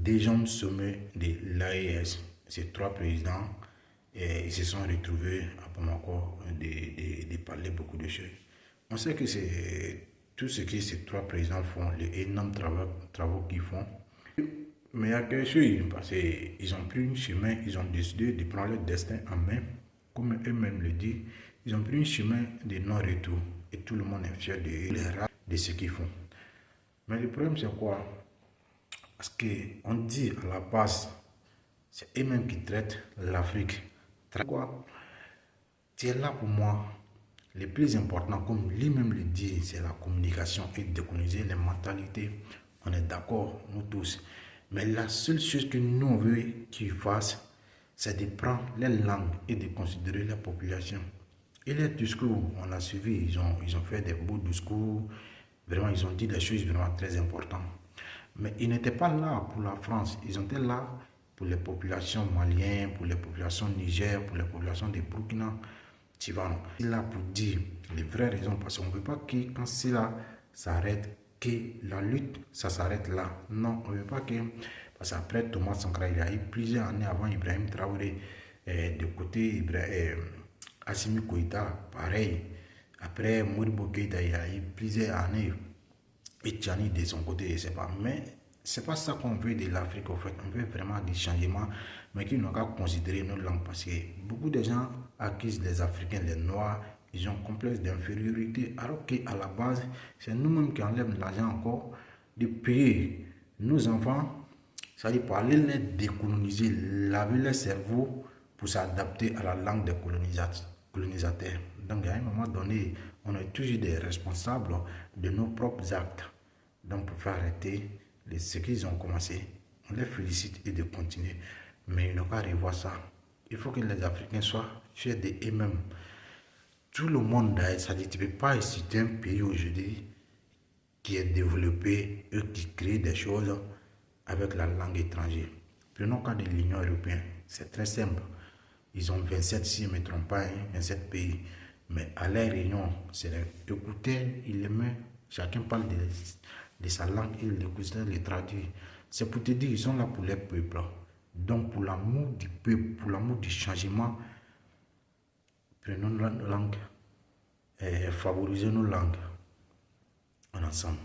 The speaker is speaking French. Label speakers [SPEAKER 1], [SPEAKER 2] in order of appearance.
[SPEAKER 1] deuxième sommet de l'AES. Ces trois présidents ils se sont retrouvés à Bamako de parler beaucoup de choses. On sait que c'est tout ce que ces trois présidents font, les énormes travaux qu'ils font. Mais il y a quelque chose, parce qu'ils ont pris un chemin, ils ont décidé de prendre leur destin en main, comme eux-mêmes le disent. Ils ont pris un chemin de non-retour et tout le monde est fier de ce qu'ils font. Mais le problème c'est quoi? Parce qu'on dit à la base, c'est eux-mêmes qui traitent l'Afrique. Quoi? Tu es là pour moi. Le plus important, comme lui-même le dit, c'est la communication et décoloniser les mentalités. On est d'accord, nous tous. Mais la seule chose que nous on veut qu'ils fassent, c'est de prendre les langues et de considérer la population. Et les discours, on a suivi, ils ont fait des beaux discours. Vraiment, ils ont dit des choses vraiment très importantes. Mais ils n'étaient pas là pour la France. Ils étaient là pour les populations maliennes, pour les populations Niger, pour les populations de Burkina. Tu vois, il est là pour dire les vraies raisons. Parce qu'on ne veut pas que quand cela s'arrête, que la lutte, ça s'arrête là. Non, on ne veut pas que... Parce qu'après Thomas Sankara, il y a eu plusieurs années avant Ibrahim Traoré, de côté Assimi Koïta, pareil. Après Modibo Keïta, il y a eu plusieurs années. Et Tchani de son côté, je ne sais pas. Mais ce n'est pas ça qu'on veut de l'Afrique, en fait. On veut vraiment des changements, mais qui n'ont qu'à considérer nos langues. Parce que beaucoup de gens accusent les Africains, les Noirs, ils ont un complexe d'infériorité. Alors qu'à la base, c'est nous-mêmes qui enlèvons l'argent encore de payer nos enfants. C'est-à-dire pour aller les décoloniser, laver leur cerveau pour s'adapter à la langue des colonisateurs. Donc à un moment donné, on est toujours des responsables de nos propres actes. Donc pour faire arrêter ce qu'ils ont commencé, on les félicite et de continuer. Mais ils n'ont qu'à revoir ça. Il faut que les Africains soient fiers d'eux-mêmes. Tout le monde, ça dit, tu ne peux pas citer un pays aujourd'hui qui est développé et qui crée des choses avec la langue étrangère. Prenons le cas de l'Union européenne. C'est très simple. Ils ont 27, si je ne me trompe pas, 27 pays. Mais à leur réunion, c'est écouter, ils les mettent, chacun parle de sa langue, ils l'écoutent, les traduisent. C'est pour te dire, ils sont là pour les peuples. Donc, pour l'amour du peuple, pour l'amour du changement, prenons nos langues et favorisons nos langues en ensemble.